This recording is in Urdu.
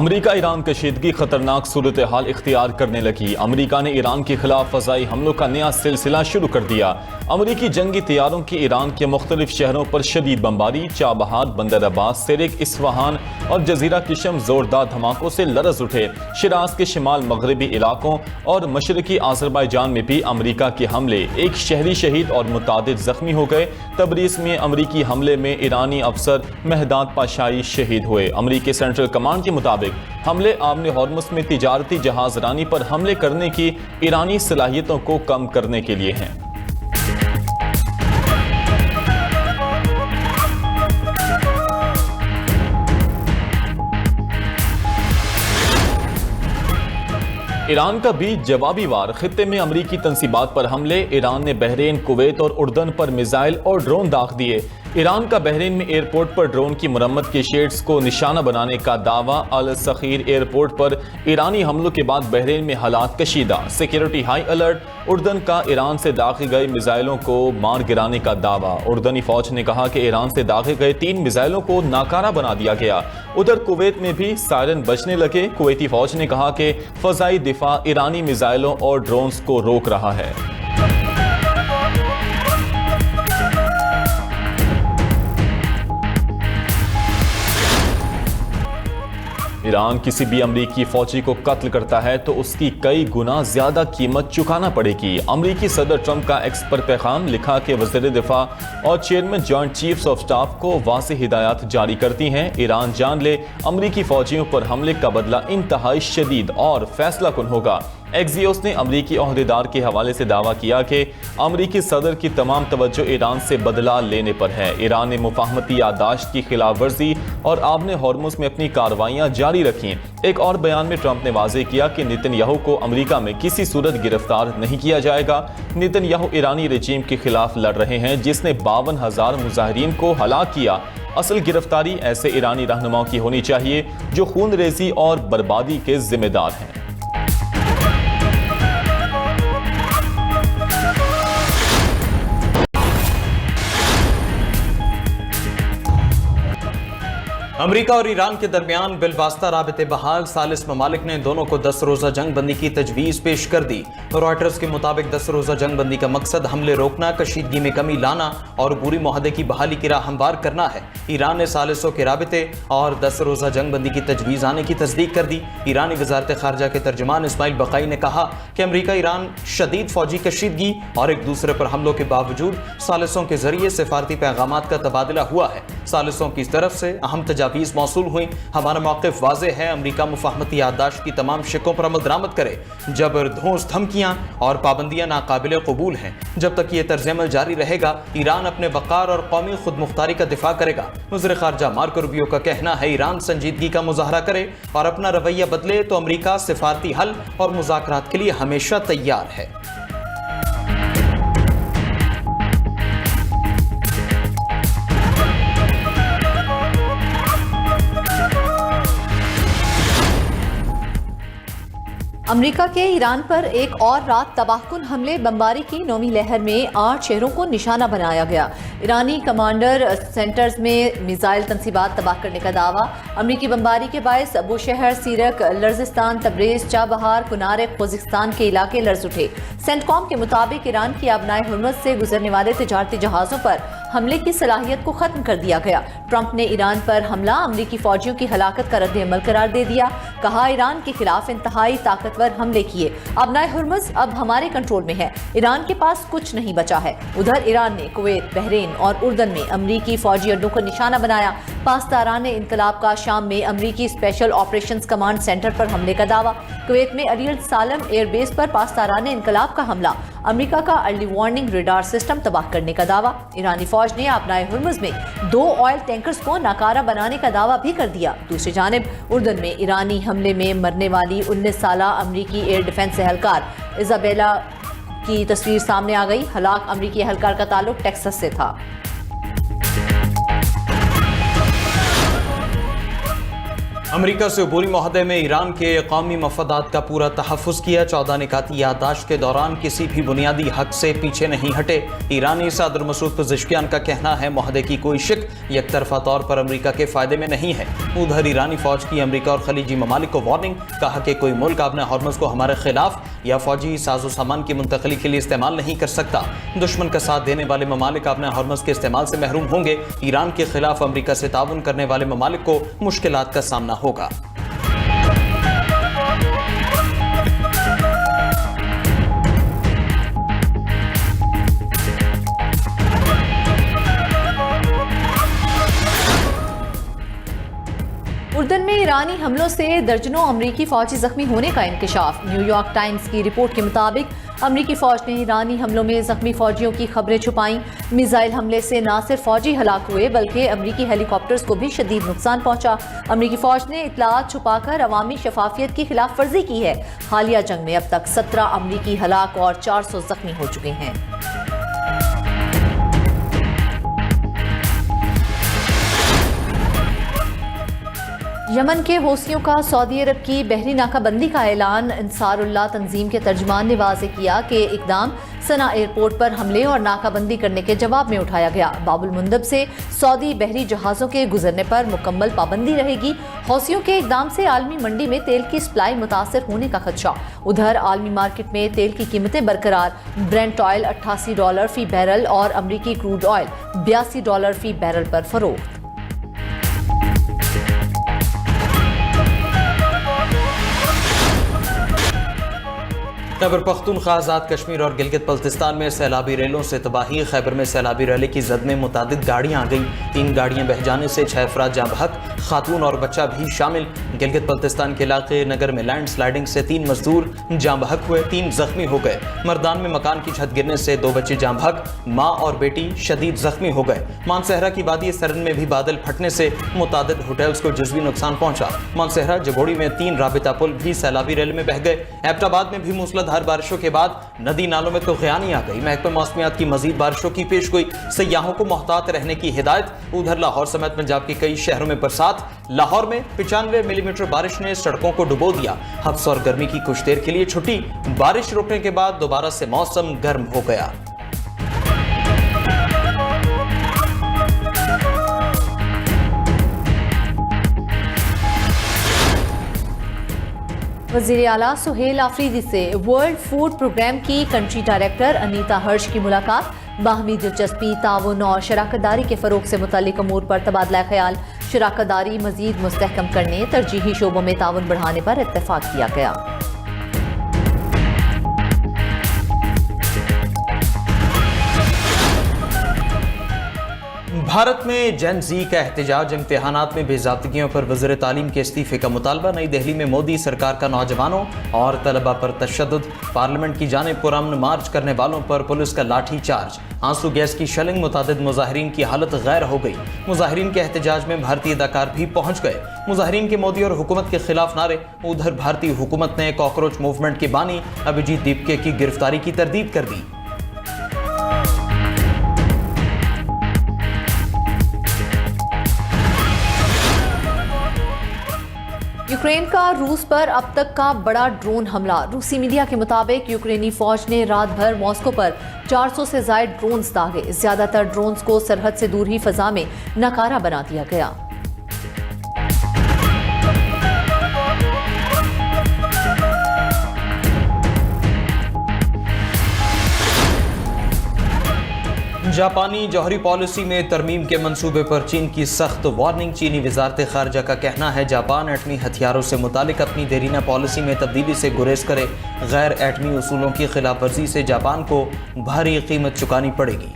امریکہ ایران کشیدگی خطرناک صورتحال اختیار کرنے لگی۔ امریکہ نے ایران کے خلاف فضائی حملوں کا نیا سلسلہ شروع کر دیا۔ امریکی جنگی طیاروں کی ایران کے مختلف شہروں پر شدید بمباری، چابہار، بندر عباس، سرک، اصفہان اور جزیرہ کشم زوردار دھماکوں سے لرز اٹھے۔ شیراز کے شمال مغربی علاقوں اور مشرقی آذربائیجان میں بھی امریکہ کے حملے، ایک شہری شہید اور متعدد زخمی ہو گئے۔ تبریز میں امریکی حملے میں ایرانی افسر مہداد پاشائی شہید ہوئے۔ امریکی سینٹرل کمانڈ کے مطابق حملے آبن ہارمز میں تجارتی جہاز رانی پر حملے کرنے کی ایرانی صلاحیتوں کو کم کرنے کے لیے ہیں۔ ایران کا بھی جوابی وار، خطے میں امریکی تنصیبات پر حملے۔ ایران نے بحرین، کویت اور اردن پر میزائل اور ڈرون داغ دیے۔ ایران کا بحرین میں ایئرپورٹ پر ڈرون کی مرمت کے شیڈز کو نشانہ بنانے کا دعویٰ۔ الصخیر ایئرپورٹ پر ایرانی حملوں کے بعد بحرین میں حالات کشیدہ، سیکیورٹی ہائی الرٹ۔ اردن کا ایران سے داغے گئے میزائلوں کو مار گرانے کا دعویٰ۔ اردنی فوج نے کہا کہ ایران سے داغے گئے 3 میزائلوں کو ناکارہ بنا دیا گیا۔ ادھر کویت میں بھی سائرن بجنے لگے۔ کویتی فوج نے کہا کہ فضائی دفاع ایرانی میزائلوں اور ڈرونز کو روک رہا ہے۔ ایران کسی بھی امریکی فوجی کو قتل کرتا ہے تو اس کی کئی گنا زیادہ قیمت چکانا پڑے گی۔ امریکی صدر ٹرمپ کا ایکس پر پیغام، لکھا کہ وزیر دفاع اور chairman joint chiefs of staff کو واضح ہدایات جاری کرتی ہیں۔ ایران جان لے امریکی فوجیوں پر حملے کا بدلہ انتہائی شدید اور فیصلہ کن ہوگا۔ ایکزیوس نے امریکی عہدیدار کے حوالے سے دعویٰ کیا کہ امریکی صدر کی تمام توجہ ایران سے بدلہ لینے پر ہے۔ ایران نے مفاہمتی یادداشت کی خلاف ورزی اور آبن ہارمز میں اپنی کارروائیاں جاری رکھیں۔ ایک اور بیان میں ٹرمپ نے واضح کیا کہ نیتن یاہو کو امریکہ میں کسی صورت گرفتار نہیں کیا جائے گا۔ نیتن یاہو ایرانی رجیم کے خلاف لڑ رہے ہیں جس نے 52,000 مظاہرین کو ہلاک کیا۔ اصل گرفتاری ایسے ایرانی رہنماؤں کی ہونی چاہیے جو خون ریزی اور بربادی کے ذمہ دار ہیں۔ امریکہ اور ایران کے درمیان بالواسطہ رابطے بحال، ثالث ممالک نے دونوں کو 10 روزہ جنگ بندی کی تجویز پیش کر دی۔ رائٹرز کے مطابق 10 روزہ جنگ بندی کا مقصد حملے روکنا، کشیدگی میں کمی لانا اور عبوری معاہدے کی بحالی کی راہ ہموار کرنا ہے۔ ایران نے ثالثوں کے رابطے اور 10 روزہ جنگ بندی کی تجویز آنے کی تصدیق کر دی۔ ایرانی وزارت خارجہ کے ترجمان اسماعیل بقائی نے کہا کہ امریکہ ایران شدید فوجی کشیدگی اور ایک دوسرے پر حملوں کے باوجود ثالثوں کے ذریعے سفارتی پیغامات کا تبادلہ ہوا ہے۔ ثالثوں کی طرف سے اہم تجاویز موصول ہوئیں۔ ہمارا موقف واضح ہے، امریکہ مفاہمتی یادداشت کی تمام شقوں پر عمل درآمد کرے۔ جبر، دھونس، دھمکیاں اور پابندیاں ناقابل قبول ہیں۔ جب تک یہ طرز عمل جاری رہے گا، ایران اپنے وقار اور قومی خود مختاری کا دفاع کرے گا۔ وزیر خارجہ مارکو روبیو کا کہنا ہے ایران سنجیدگی کا مظاہرہ کرے اور اپنا رویہ بدلے تو امریکہ سفارتی حل اور مذاکرات کے لیے ہمیشہ تیار ہے۔ امریکہ کے ایران پر ایک اور رات تباہ کن حملے بمباری کی 9ویں لہر میں 8 شہروں کو نشانہ بنایا گیا۔ ایرانی کمانڈر سینٹرز میں میزائل تنصیبات تباہ کرنے کا دعویٰ۔ امریکی بمباری کے باعث ابو شہر، سیرک، لرزستان، تبریز، چابہار، کنارک، خوزستان کے علاقے لرز اٹھے۔ سینٹ کام کے مطابق ایران کی آبنائے ہرمز سے گزرنے والے تجارتی جہازوں پر حملے کی صلاحیت کو ختم کر دیا گیا۔ ٹرمپ نے ایران پر حملہ امریکی فوجیوں کی ہلاکت کا رد عمل قرار دے دیا۔ کہا ایران کے خلاف انتہائی طاقتور حملے کیے۔ آبنائے ہرمز اب ہمارے کنٹرول میں ہے، ایران کے پاس کچھ نہیں بچا ہے۔ ادھر ایران نے کویت، بحرین اور اردن میں امریکی فوجی اڈوں کو نشانہ بنایا۔ پاسداران انقلاب کا شام میں امریکی اسپیشل آپریشنز کمانڈ سینٹر پر حملے کا دعویٰ۔ کویت میں علی السالم ایئر بیس پر پاسداران انقلاب کا حملہ۔ امریکہ کا ارلی وارننگ ریڈار سسٹم تباہ کرنے کا دعویٰ۔ ایرانی فوج نے آبنائے ہرمز میں 2 آئل ٹینکرز کو ناکارہ بنانے کا دعویٰ بھی کر دیا۔ دوسری جانب اردن میں ایرانی حملے میں مرنے والی 19 سالہ امریکی ایئر ڈیفنس اہلکار ایزابیلا کی تصویر سامنے آ گئی۔ ہلاک امریکی اہلکار کا تعلق ٹیکساس سے تھا۔ امریکہ سے عبوری معاہدے میں ایران کے قومی مفادات کا پورا تحفظ کیا. 14 نکاتی یادداشت کے دوران کسی بھی بنیادی حق سے پیچھے نہیں ہٹے. ایرانی صدر مسعود پزشکیان کا کہنا ہے معاہدے کی کوئی شک یک طرفہ طور پر امریکہ کے فائدے میں نہیں ہے. ادھر ایرانی فوج کی امریکہ اور خلیجی ممالک کو وارننگ. کہا کہ کوئی ملک آبنہ ہارمز کو ہمارے خلاف یا فوجی ساز و سامان کی منتقلی کے لیے استعمال نہیں کر سکتا. دشمن کا ساتھ دینے والے ممالک آبنہ ہارمز کے استعمال سے محروم ہوں گے. ایران کے خلاف امریکہ سے تعاون کرنے والے ممالک کو مشکلات کا سامنا ہوگا. اردن میں ایرانی حملوں سے درجنوں امریکی فوجی زخمی ہونے کا انکشاف. نیو یارک ٹائمز کی رپورٹ کے مطابق امریکی فوج نے ایرانی حملوں میں زخمی فوجیوں کی خبریں چھپائیں. میزائل حملے سے نہ صرف فوجی ہلاک ہوئے بلکہ امریکی ہیلی کاپٹرز کو بھی شدید نقصان پہنچا. امریکی فوج نے اطلاعات چھپا کر عوامی شفافیت کی خلاف ورزی کی ہے. حالیہ جنگ میں اب تک 17 امریکی ہلاک اور 400 زخمی ہو چکے ہیں. یمن کے حوثیوں کا سعودی عرب کی بحری ناکہ بندی کا اعلان. انصار اللہ تنظیم کے ترجمان نے واضح کیا کہ اقدام سنا ایئرپورٹ پر حملے اور ناکہ بندی کرنے کے جواب میں اٹھایا گیا. باب المندب سے سعودی بحری جہازوں کے گزرنے پر مکمل پابندی رہے گی. حوثیوں کے اقدام سے عالمی منڈی میں تیل کی سپلائی متاثر ہونے کا خدشہ. ادھر عالمی مارکیٹ میں تیل کی قیمتیں برقرار. برینٹ آئل $88 فی بیرل اور امریکی کروڈ آئل $82 فی بیرل پر فروخت. خیبر پختونخوا آزاد کشمیر اور گلگت بلتستان میں سیلابی ریلوں سے تباہی. خیبر میں سیلابی ریلے کی زد میں متعدد گاڑیاں آ گئیں. 3 گاڑیاں بہہ جانے سے 6 افراد جاں بحق، خاتون اور بچہ بھی شامل. گلگت بلتستان کے علاقے نگر میں لینڈ سلائیڈنگ سے 3 مزدور جاں بحق ہوئے، 3 زخمی ہو گئے. مردان میں مکان کی چھت گرنے سے 2 بچے جاں بحق، ماں اور بیٹی شدید زخمی ہو گئے. مانسہرہ کی وادی سرن میں بھی بادل پھٹنے سے متعدد ہوٹلز کو جزوی نقصان پہنچا. مانسہرہ جگوڑی میں 3 رابطہ پل بھی سیلابی ریل میں بہہ گئے. ایبٹ آباد میں بھی موسلادھار بارشوں کے بعد ندی نالوں میں طغیانی آ گئی. محکمہ موسمیات کی مزید بارشوں کی پیش گوئی. سیاحوں کو محتاط رہنے کی ہدایت. ادھر لاہور سمیت پنجاب کے کئی شہروں میں برسات. لاہور میں 95 ملی میٹر بارش نے سڑکوں کو ڈبو دیا. حبس اور گرمی کی کچھ دیر کے لیے چھٹی. بارش رکنے کے بعد دوبارہ سے موسم گرم ہو گیا. وزیر اعلیٰ سہیل آفریدی سے ورلڈ فوڈ پروگرام کی کنٹری ڈائریکٹر انیتا ہرش کی ملاقات. باہمی دلچسپی، تعاون اور شراکت داری کے فروغ سے متعلق امور پر تبادلہ خیال. شراکت داری مزید مستحکم کرنے، ترجیحی شعبوں میں تعاون بڑھانے پر اتفاق کیا گیا. بھارت میں جین زی کا احتجاج. امتحانات میں بے ضابطگیوں پر وزیر تعلیم کے استعفے کا مطالبہ. نئی دہلی میں مودی سرکار کا نوجوانوں اور طلبہ پر تشدد. پارلیمنٹ کی جانب پرامن مارچ کرنے والوں پر پولیس کا لاٹھی چارج. آنسو گیس کی شیلنگ. متعدد مظاہرین کی حالت غیر ہو گئی. مظاہرین کے احتجاج میں بھارتی اداکار بھی پہنچ گئے. مظاہرین کے مودی اور حکومت کے خلاف نعرے. ادھر بھارتی حکومت نے کاکروچ موومنٹ کے بانی ابھیجیت دیپکے کی گرفتاری کی تردید کر دی. یوکرین کا روس پر اب تک کا بڑا ڈرون حملہ. روسی میڈیا کے مطابق یوکرینی فوج نے رات بھر ماسکو پر 400 سے زائد ڈرونز داغے. زیادہ تر ڈرونز کو سرحد سے دور ہی فضا میں ناکارہ بنا دیا گیا. جاپانی جوہری پالیسی میں ترمیم کے منصوبے پر چین کی سخت وارننگ. چینی وزارت خارجہ کا کہنا ہے جاپان ایٹمی ہتھیاروں سے متعلق اپنی دیرینہ پالیسی میں تبدیلی سے گریز کرے. غیر ایٹمی اصولوں کی خلاف ورزی سے جاپان کو بھاری قیمت چکانی پڑے گی.